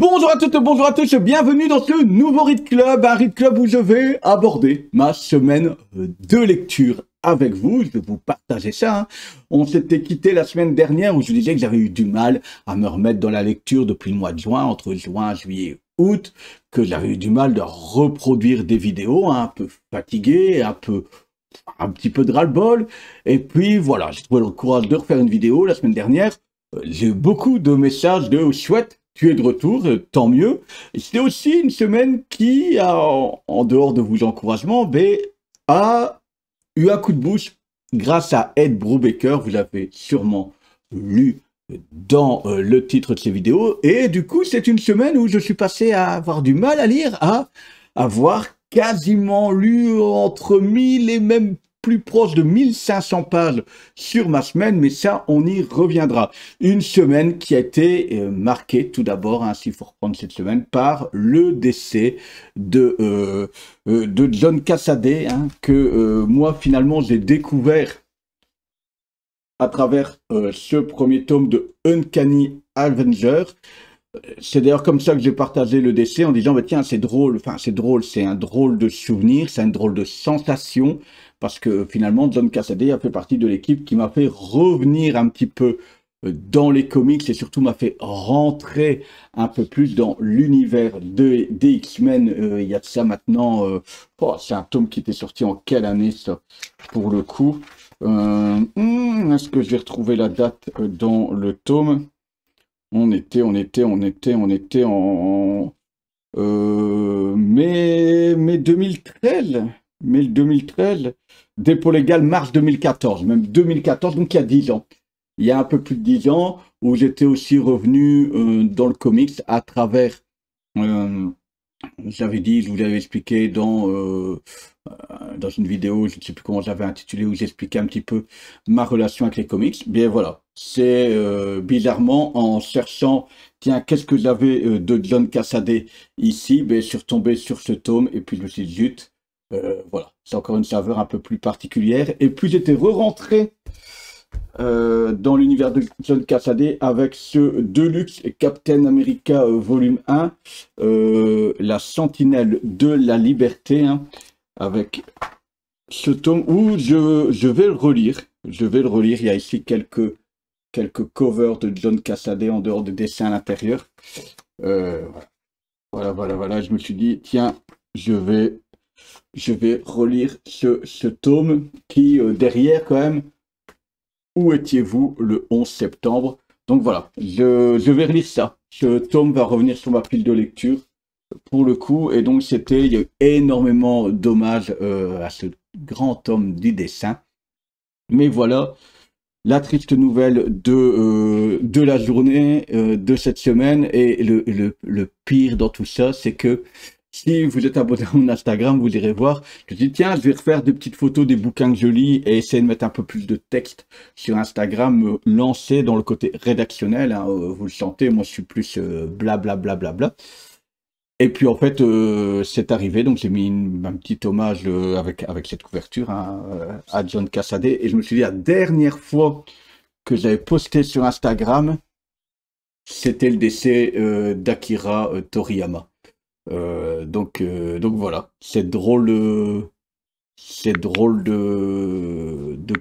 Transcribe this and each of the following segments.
Bonjour à toutes, bonjour à tous, bienvenue dans ce nouveau Read Club, un Read Club où je vais aborder ma semaine de lecture avec vous. Je vais vous partager ça. On s'était quitté la semaine dernière où je disais que j'avais eu du mal à me remettre dans la lecture depuis le mois de juin, entre juin, juillet, août, que j'avais eu du mal de reproduire des vidéos, un peu fatigué, un petit peu de ras-le-bol. Et puis voilà, j'ai trouvé le courage de refaire une vidéo la semaine dernière. J'ai eu beaucoup de messages de chouette, tu es de retour, tant mieux. C'était aussi une semaine qui, en dehors de vos encouragements, a eu un coup de boost grâce à Ed Brubaker. Vous l'avez sûrement lu dans le titre de ces vidéos. Et du coup, c'est une semaine où je suis passé à avoir du mal à lire, à avoir quasiment lu entre 1000 et même plus proche de 1500 pages sur ma semaine, mais ça, on y reviendra. Une semaine qui a été marquée, tout d'abord, s'il faut reprendre cette semaine, par le décès de John Cassaday, que moi, finalement, j'ai découvert à travers ce premier tome de Uncanny Avenger. C'est d'ailleurs comme ça que j'ai partagé le décès en disant, bah, tiens, c'est drôle, c'est un drôle de souvenir, c'est une drôle de sensation, parce que finalement, John Cassaday a fait partie de l'équipe qui m'a fait revenir un petit peu dans les comics et surtout m'a fait rentrer un peu plus dans l'univers des X-Men. Il y a de ça maintenant, c'est un tome qui était sorti en quelle année ça, pour le coup. Est-ce que je vais retrouver la date dans le tome? On était en mai 2013. Mai 2013. Dépôt légal mars 2014. Même 2014, donc il y a 10 ans. Il y a un peu plus de 10 ans, où j'étais aussi revenu dans le comics à travers... j'avais dit, je vous l'avais expliqué dans une vidéo, je ne sais plus comment j'avais intitulé, où j'expliquais un petit peu ma relation avec les comics. Bien voilà, c'est bizarrement en cherchant, tiens, qu'est-ce que j'avais de John Cassaday ici, je suis retombé sur ce tome et puis je me suis dit, zut, voilà, c'est encore une saveur un peu plus particulière. Et puis j'étais re-rentré dans l'univers de John Cassaday avec ce Deluxe Captain America volume 1, la Sentinelle de la Liberté, avec ce tome où je vais le relire. Il y a ici quelques covers de John Cassaday en dehors des dessins à l'intérieur. Voilà. Je me suis dit, tiens, je vais relire ce tome qui, derrière quand même, où étiez-vous le 11 septembre? Donc voilà, je vais relire ça. Ce tome va revenir sur ma pile de lecture pour le coup. Et donc il y a eu énormément d'hommages à ce grand tome du dessin. Mais voilà, la triste nouvelle de la journée, de cette semaine. Et le pire dans tout ça, c'est que si vous êtes abonné à mon Instagram, vous irez voir. Je dis, tiens, je vais refaire des petites photos des bouquins que je lis et essayer de mettre un peu plus de texte sur Instagram, me lancer dans le côté rédactionnel. Vous le sentez, moi je suis plus blablabla. Et puis en fait, c'est arrivé, donc j'ai mis un petit hommage avec cette couverture à John Cassaday. Et je me suis dit, la dernière fois que j'avais posté sur Instagram, c'était le décès d'Akira Toriyama. Donc voilà, c'est drôle de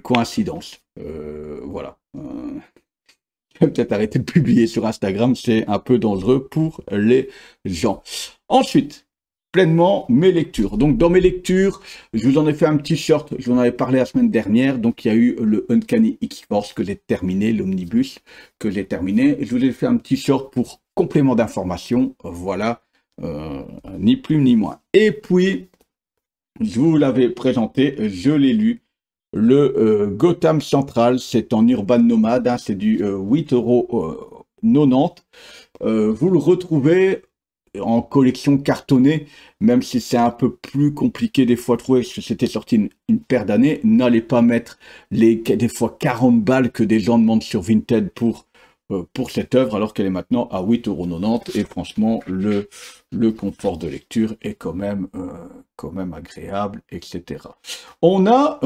coïncidence. Voilà. Je vais peut-être arrêter de publier sur Instagram, c'est un peu dangereux pour les gens. Ensuite, pleinement mes lectures. Donc dans mes lectures, je vous en ai fait un petit short, je vous en avais parlé la semaine dernière. Donc il y a eu le Uncanny X-Force que j'ai terminé, l'omnibus que j'ai terminé. Je vous ai fait un petit short pour complément d'information. Voilà. Ni plus ni moins. Et puis, je vous l'avais présenté, je l'ai lu, le Gotham Central, c'est en Urban Nomade, c'est du 8,90 €. Vous le retrouvez en collection cartonnée, même si c'est un peu plus compliqué des fois à trouver, parce que c'était sorti une paire d'années. N'allez pas mettre des fois 40 balles que des gens demandent sur Vinted pour cette œuvre, alors qu'elle est maintenant à 8,90 €. Et franchement, le confort de lecture est quand même agréable, etc. On a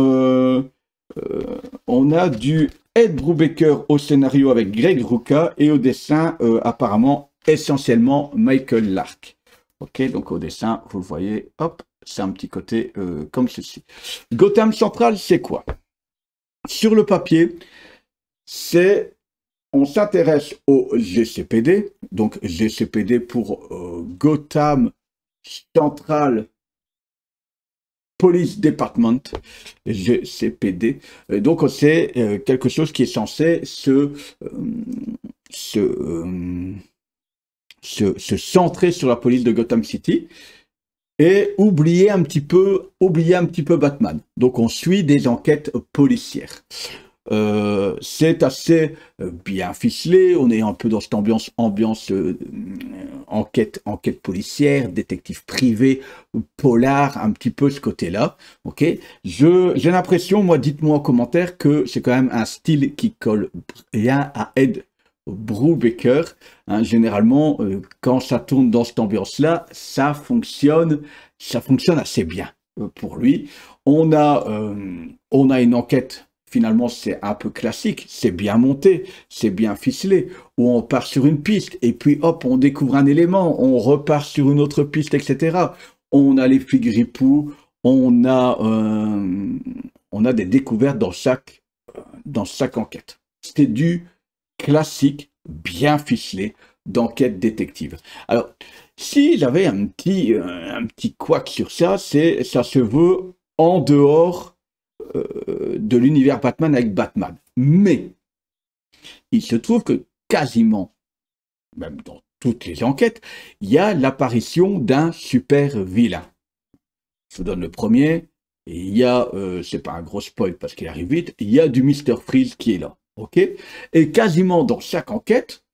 du Ed Brubaker au scénario avec Greg Rucka et au dessin, apparemment, essentiellement Michael Lark. Ok, donc au dessin, vous le voyez, hop, c'est un petit côté comme ceci. Gotham Central, c'est quoi? Sur le papier, on s'intéresse au GCPD, donc GCPD pour Gotham Central Police Department, GCPD. Donc c'est quelque chose qui est censé se centrer sur la police de Gotham City et oublier un petit peu Batman. Donc on suit des enquêtes policières. C'est assez bien ficelé, on est un peu dans cette ambiance enquête policière, détective privé, polar, un petit peu ce côté-là. Ok, j'ai l'impression, moi, dites-moi en commentaire que c'est quand même un style qui colle bien à Ed Brubaker. Hein, généralement, quand ça tourne dans cette ambiance-là, ça fonctionne assez bien pour lui. On a une enquête. Finalement, c'est un peu classique, c'est bien monté, c'est bien ficelé, où on part sur une piste, et puis hop, on découvre un élément, on repart sur une autre piste, etc. On a les flics ripoux, on a des découvertes dans chaque enquête. C'est du classique, bien ficelé, d'enquête détective. Alors, si j'avais un petit couac sur ça, ça se veut en dehors de l'univers Batman avec Batman. Mais il se trouve que quasiment, même dans toutes les enquêtes, il y a l'apparition d'un super vilain. Je vous donne le premier. Et il y a, c'est pas un gros spoil parce qu'il arrive vite, il y a du Mr. Freeze qui est là. Ok? Et quasiment dans chaque enquête,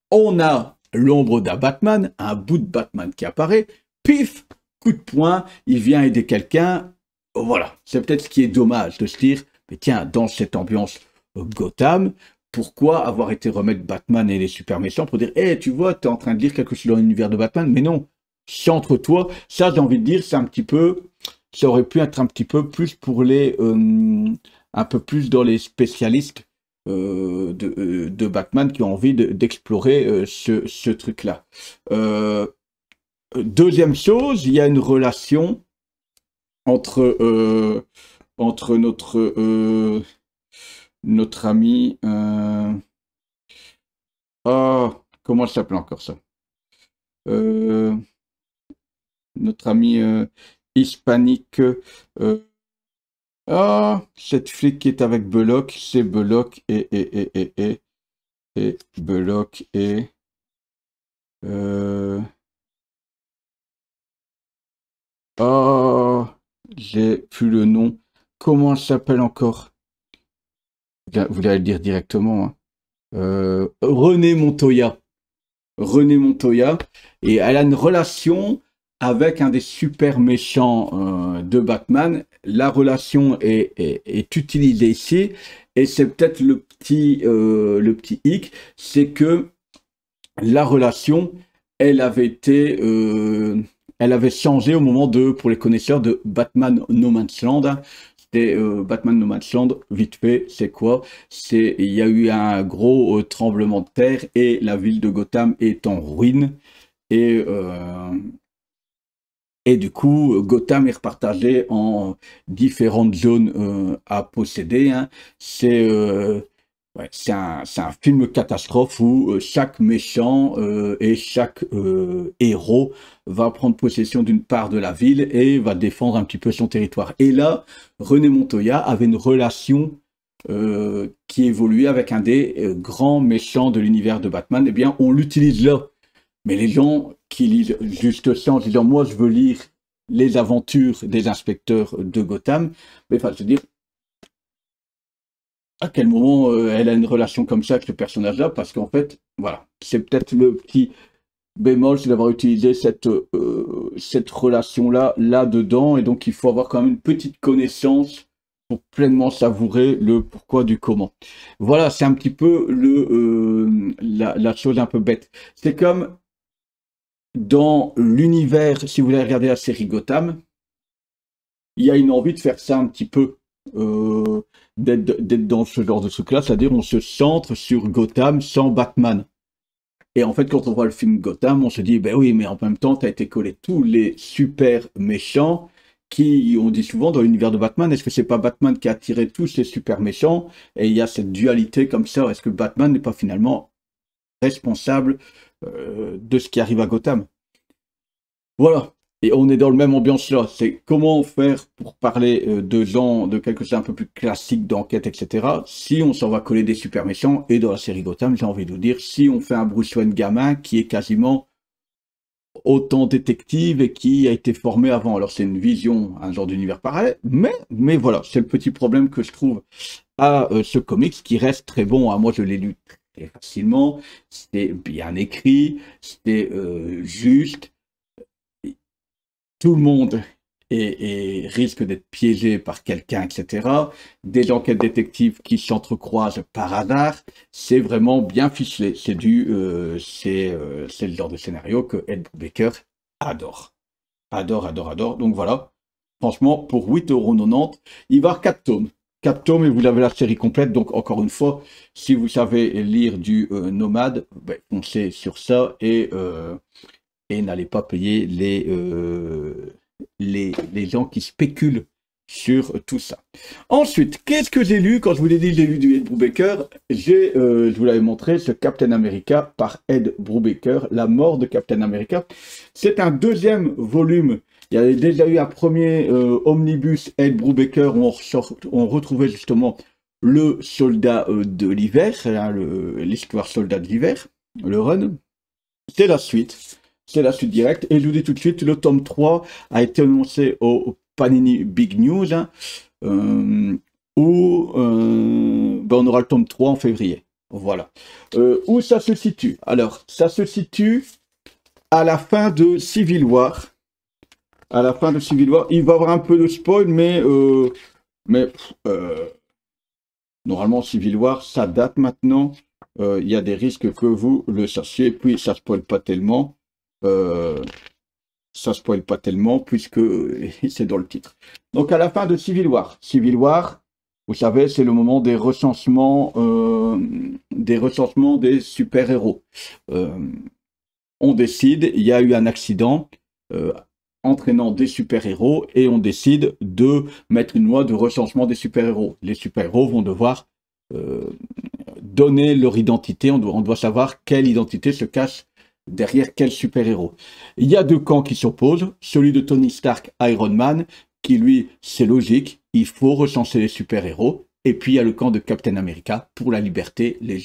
on a l'ombre d'un Batman, un bout de Batman qui apparaît, pif, coup de poing, il vient aider quelqu'un. Voilà, c'est peut-être ce qui est dommage de se dire, mais tiens, dans cette ambiance Gotham, pourquoi avoir été remettre Batman et les super méchants pour dire, tu vois, tu es en train de lire quelque chose dans l'univers de Batman, mais non, centre-toi. Ça, j'ai envie de dire, c'est un petit peu, ça aurait pu être un petit peu plus pour les, un peu plus dans les spécialistes de Batman qui ont envie d'explorer ce truc-là. Deuxième chose, il y a une relation entre notre ami comment ça s'appelle encore ça, notre ami hispanique, cette flic qui est avec Belloc, c'est Belloc et Belloc et j'ai plus le nom. Comment elle s'appelle encore? Vous allez le dire directement. Hein. René Montoya. René Montoya. Et elle a une relation avec un des super méchants de Batman. La relation est utilisée ici. Et c'est peut-être le petit hic. C'est que la relation, elle avait changé au moment pour les connaisseurs de Batman No Man's Land. C'était Batman No Man's Land, vite fait, c'est quoi? Il y a eu un gros tremblement de terre et la ville de Gotham est en ruine. Et du coup, Gotham est repartagé en différentes zones à posséder. Hein. C'est un film catastrophe où chaque méchant et chaque héros va prendre possession d'une part de la ville et va défendre un petit peu son territoire. Et là, René Montoya avait une relation qui évoluait avec un des grands méchants de l'univers de Batman. Eh bien, on l'utilise là. Mais les gens qui lisent juste ça en disant « moi, je veux lire les aventures des inspecteurs de Gotham », mais enfin, je veux dire, à quel moment elle a une relation comme ça avec ce personnage-là, parce qu'en fait, voilà, c'est peut-être le petit bémol, c'est d'avoir utilisé cette relation-là, là-dedans, et donc il faut avoir quand même une petite connaissance pour pleinement savourer le pourquoi du comment. Voilà, c'est un petit peu la chose un peu bête. C'est comme dans l'univers, si vous voulez regarder la série Gotham, il y a une envie de faire ça un petit peu, d'être dans ce genre de truc-là, c'est-à-dire on se centre sur Gotham sans Batman. Et en fait, quand on voit le film Gotham, on se dit, ben oui, mais en même temps, tu as été collé tous les super méchants qui, on dit souvent dans l'univers de Batman, est-ce que c'est pas Batman qui a attiré tous ces super méchants? Et il y a cette dualité comme ça, est-ce que Batman n'est pas finalement responsable de ce qui arrive à Gotham? Voilà. Et on est dans le même ambiance là. C'est comment faire pour parler de quelque chose un peu plus classique d'enquête, etc. Si on s'en va coller des super méchants, et dans la série Gotham, j'ai envie de vous dire, si on fait un Bruce Wayne gamin qui est quasiment autant détective et qui a été formé avant. Alors c'est une vision, un genre d'univers parallèle, mais voilà, c'est le petit problème que je trouve à ce comics qui reste très bon. Hein. Moi je l'ai lu très facilement, c'était bien écrit, c'était juste. Tout le monde risque d'être piégé par quelqu'un, etc. Des enquêtes détectives qui s'entrecroisent par hasard. C'est vraiment bien ficelé. C'est le genre de scénario que Ed Brubaker adore. Adore. Donc voilà. Franchement, pour 8,90 €, il va y avoir 4 tomes. 4 tomes et vous avez la série complète. Donc encore une fois, si vous savez lire du Nomade, ben, foncez sur ça et n'allez pas payer les gens qui spéculent sur tout ça. Ensuite, qu'est-ce que j'ai lu? Quand je vous l'ai dit, j'ai lu du Ed Brubaker. Je vous l'avais montré, ce Captain America par Ed Brubaker, La mort de Captain America. C'est un deuxième volume. Il y avait déjà eu un premier omnibus Ed Brubaker où on retrouvait justement le soldat de l'hiver, hein, l'histoire soldat de l'hiver, le run. C'est la suite. C'est la suite directe. Et je vous dis tout de suite, le tome 3 a été annoncé au Panini Big News, hein, où ben on aura le tome 3 en février. Voilà. Où ça se situe? Alors, ça se situe à la fin de Civil War. À la fin de Civil War. Il va y avoir un peu de spoil, mais normalement, Civil War, ça date maintenant. Il y a des risques que vous le sachiez. Et puis, ça ne spoil pas tellement. Ça spoil pas tellement puisque c'est dans le titre. Donc à la fin de Civil War, vous savez, c'est le moment des recensements des super-héros. On décide, il y a eu un accident entraînant des super-héros et on décide de mettre une loi de recensement des super-héros. Les super-héros vont devoir donner leur identité, on doit savoir quelle identité se cache derrière quel super-héros. Il y a deux camps qui s'opposent, celui de Tony Stark, Iron Man, qui lui, c'est logique, il faut recenser les super-héros, et puis il y a le camp de Captain America, pour la liberté, les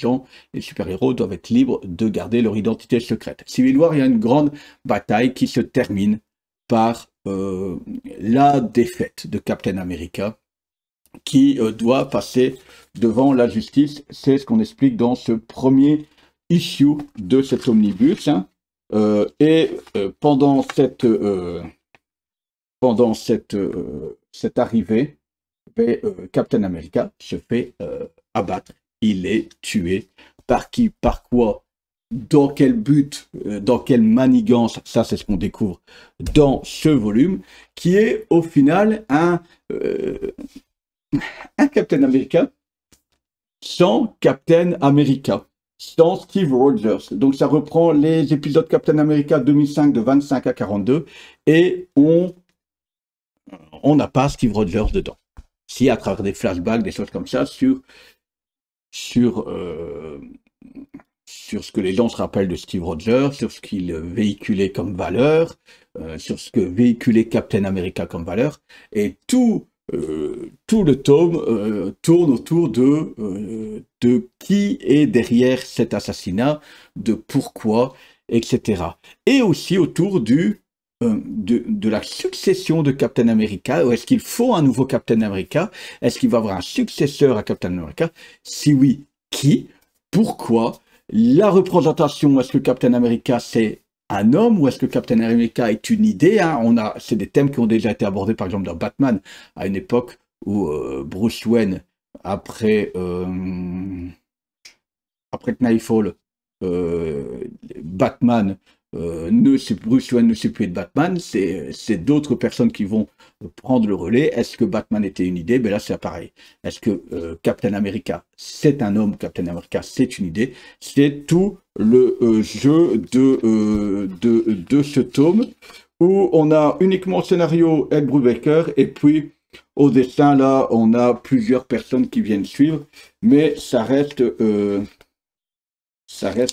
super-héros doivent être libres de garder leur identité secrète. Civil War, il y a une grande bataille qui se termine par la défaite de Captain America, qui doit passer devant la justice. C'est ce qu'on explique dans ce premier issue de cet omnibus, hein. Pendant cette arrivée, Captain America se fait abattre. Il est tué. Par qui, par quoi, dans quel but, dans quelle manigance, ça c'est ce qu'on découvre dans ce volume, qui est au final un Captain America sans Captain America. Sans Steve Rogers. Donc ça reprend les épisodes Captain America 2005 de 25 à 42 et on n'a pas Steve Rogers dedans. Si à travers des flashbacks, des choses comme ça sur ce que les gens se rappellent de Steve Rogers, sur ce qu'il véhiculait comme valeur, sur ce que véhiculait Captain America comme valeur, et tout le tome tourne autour de qui est derrière cet assassinat, de pourquoi, etc. Et aussi autour de la succession de Captain America. Est-ce qu'il faut un nouveau Captain America? Est-ce qu'il va y avoir un successeur à Captain America? Si oui, qui? Pourquoi? La représentation, est-ce que Captain America c'est un homme ou est-ce que Captain America est une idée, hein? C'est des thèmes qui ont déjà été abordés par exemple dans Batman à une époque où Bruce Wayne après Knightfall, Batman Bruce Wayne ne sait plus être Batman, c'est d'autres personnes qui vont prendre le relais. Est-ce que Batman était une idée? Ben là, c'est pareil. Est-ce que Captain America, c'est un homme? Captain America, c'est une idée. C'est tout le jeu de ce tome où on a uniquement le scénario Ed Brubaker et puis au dessin, là, on a plusieurs personnes qui viennent suivre, mais ça reste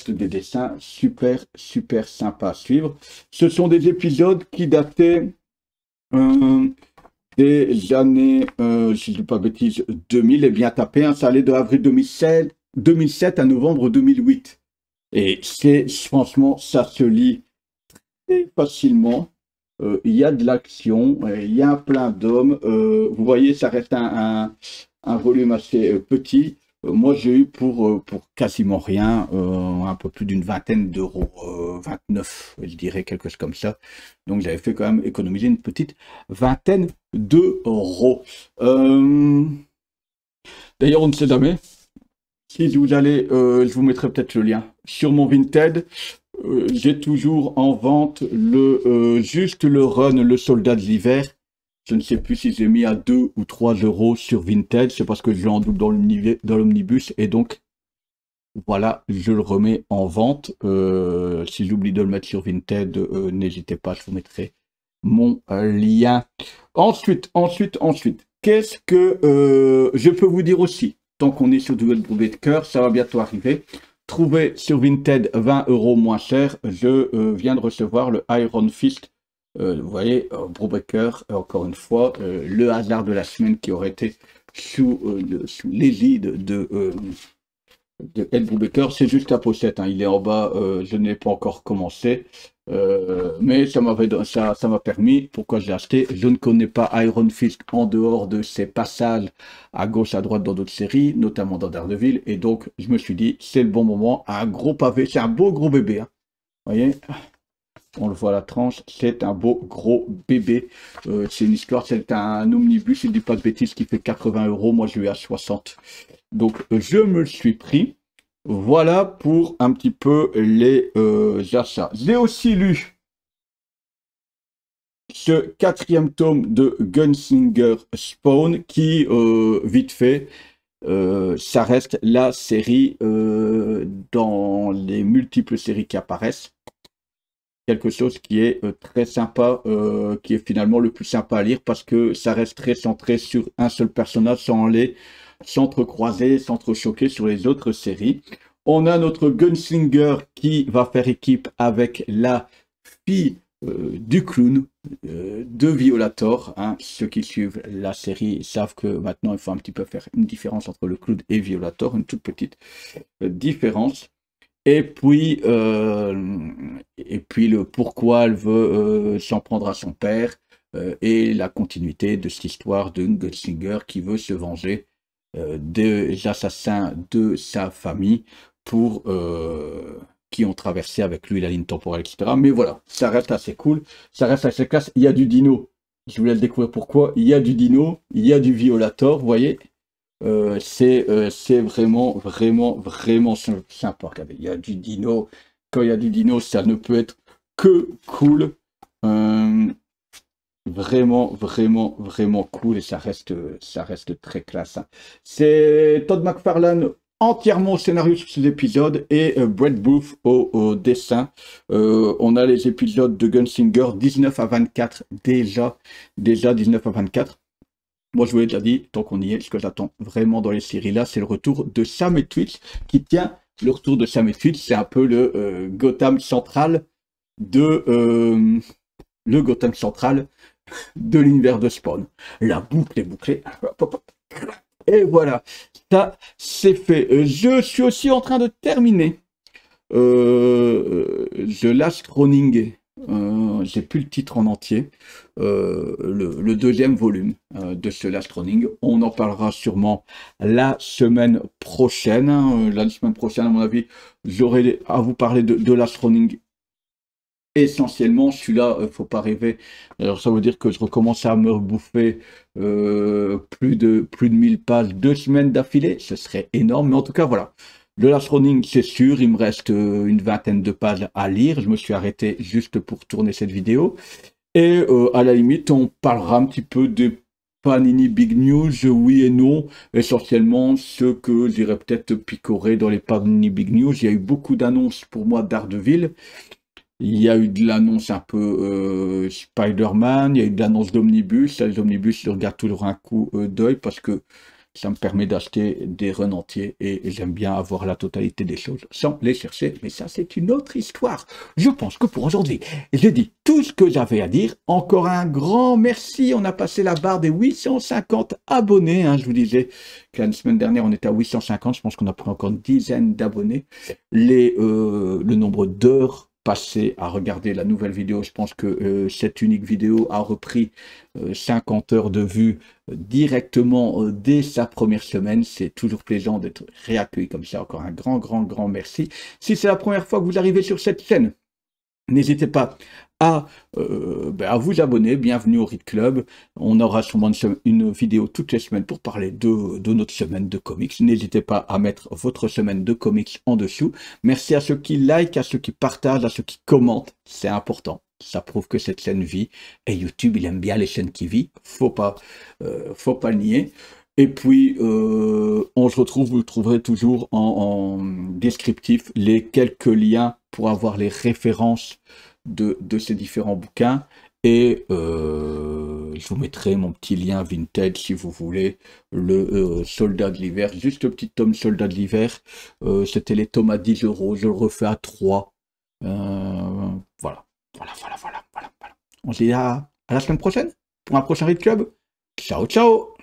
des dessins super, super sympas à suivre. Ce sont des épisodes qui dataient des années, si je ne dis pas de bêtises, 2000, et bien tapé, hein, ça allait de avril 2007 à novembre 2008. Et franchement, ça se lit très facilement. Il y a de l'action, il y a plein d'hommes. Vous voyez, ça reste un volume assez petit. Moi, j'ai eu pour quasiment rien, un peu plus d'une vingtaine d'euros, 29, je dirais, quelque chose comme ça. Donc, j'avais fait quand même économiser une petite vingtaine d'euros. D'ailleurs, on ne sait jamais. Si vous allez, je vous mettrai peut-être le lien sur mon Vinted. J'ai toujours en vente juste le run, le soldat de l'hiver. Je ne sais plus si j'ai mis à 2 ou 3 euros sur Vinted. C'est parce que je l'ai en double dans l'omnibus. Et donc, voilà, je le remets en vente. Si j'oublie de le mettre sur Vinted, n'hésitez pas, je vous mettrai mon lien. Ensuite, qu'est-ce que je peux vous dire aussi? Tant qu'on est sur Duel de cœur, ça va bientôt arriver. Trouvé sur Vinted 20 euros moins cher, je viens de recevoir le Iron Fist. Vous voyez, Brubaker, encore une fois, le hasard de la semaine qui aurait été sous l'égide de Ed Brubaker. C'est juste la pochette, hein, il est en bas, je n'ai pas encore commencé. Mais ça m'a permis, pourquoi j'ai acheté, je ne connais pas Iron Fist en dehors de ses passages à gauche, à droite dans d'autres séries, notamment dans Daredevil, et donc je me suis dit, c'est le bon moment, un gros pavé, c'est un beau gros bébé, hein. Vous voyez, on le voit à la tranche, c'est un beau gros bébé, c'est une histoire, c'est un omnibus, je ne dis pas de bêtises, qui fait 80 euros, moi je l'ai à 60, donc je me le suis pris. Voilà pour un petit peu les achats. J'ai aussi lu ce 4e tome de Gunslinger Spawn qui, vite fait, ça reste la série dans les multiples séries qui apparaissent. Quelque chose qui est très sympa, qui est finalement le plus sympa à lire parce que ça reste très centré sur un seul personnage sans aller s'entrecroiser, s'entrechoquer sur les autres séries. On a notre Gunslinger qui va faire équipe avec la fille du clown de Violator. Hein. Ceux qui suivent la série savent que maintenant il faut un petit peu faire une différence entre le clown et Violator, une toute petite différence. Et puis le pourquoi elle veut s'en prendre à son père et la continuité de cette histoire de Gunslinger qui veut se venger des assassins de sa famille pour qui ont traversé avec lui la ligne temporelle, etc. Mais voilà, ça reste assez cool, ça reste assez classe. Il y a du dino, je voulais le découvrir pourquoi. Il y a du dino, il y a du Violator, vous voyez. C'est vraiment sympa. Regardez, il y a du dino. Quand il y a du dino, ça ne peut être que cool. Vraiment cool et ça reste très classe. Hein. C'est Todd McFarlane entièrement au scénario sur ces épisodes et Brett Booth au dessin. On a les épisodes de Gunslinger 19 à 24 déjà 19 à 24. Moi, je vous l'ai déjà dit, tant qu'on y est, ce que j'attends vraiment dans les séries-là, c'est le retour de Sam et Twitch, qui tient le retour de Sam et Twitch, c'est un peu le Gotham central de l'univers de Spawn. La boucle est bouclée. Et voilà, ça c'est fait. Je suis aussi en train de terminer The Last Running. J'ai plus le titre en entier. Le 2e volume de ce Last Running. On en parlera sûrement la semaine prochaine. Hein. La semaine prochaine, à mon avis, j'aurai à vous parler de Last Running. Essentiellement, celui-là, faut pas rêver. Alors, ça veut dire que je recommence à me bouffer plus de 1000 pages 2 semaines d'affilée. Ce serait énorme. Mais en tout cas, voilà. Le Last Running, c'est sûr, il me reste une vingtaine de pages à lire. Je me suis arrêté juste pour tourner cette vidéo. Et à la limite, on parlera un petit peu des Panini Big News, oui et non. Essentiellement, ce que j'irais peut-être picorer dans les Panini Big News. Il y a eu beaucoup d'annonces pour moi d'Ardeville. Il y a eu de l'annonce un peu Spider-Man, il y a eu de l'annonce d'Omnibus. Les Omnibus, je regarde toujours un coup d'œil parce que ça me permet d'acheter des runs entiers et j'aime bien avoir la totalité des choses sans les chercher. Mais ça, c'est une autre histoire. Je pense que pour aujourd'hui, j'ai dit tout ce que j'avais à dire. Encore un grand merci. On a passé la barre des 850 abonnés. Hein. Je vous disais que la semaine dernière, on était à 850. Je pense qu'on a pris encore une dizaine d'abonnés. Le nombre d'heures passées à regarder la nouvelle vidéo, je pense que cette unique vidéo a repris 50 heures de vue directement dès sa première semaine. C'est toujours plaisant d'être réaccueilli comme ça. Encore un grand merci. Si c'est la première fois que vous arrivez sur cette chaîne, n'hésitez pas à vous abonner. Bienvenue au Read Club. On aura sûrement une vidéo toutes les semaines pour parler de notre semaine de comics. N'hésitez pas à mettre votre semaine de comics en dessous. Merci à ceux qui likent, à ceux qui partagent, à ceux qui commentent. C'est important. Ça prouve que cette chaîne vit. Et YouTube, il aime bien les chaînes qui vivent. Faut pas le nier. Et puis, on se retrouve, vous le trouverez toujours en descriptif, les quelques liens pour avoir les références de ces différents bouquins. Et je vous mettrai mon petit lien vintage si vous voulez, le Soldat de l'hiver, juste le petit tome Soldat de l'hiver. C'était les tomes à 10 €, je le refais à 3. Voilà. On se dit à la semaine prochaine pour un prochain Read Club. Ciao, ciao!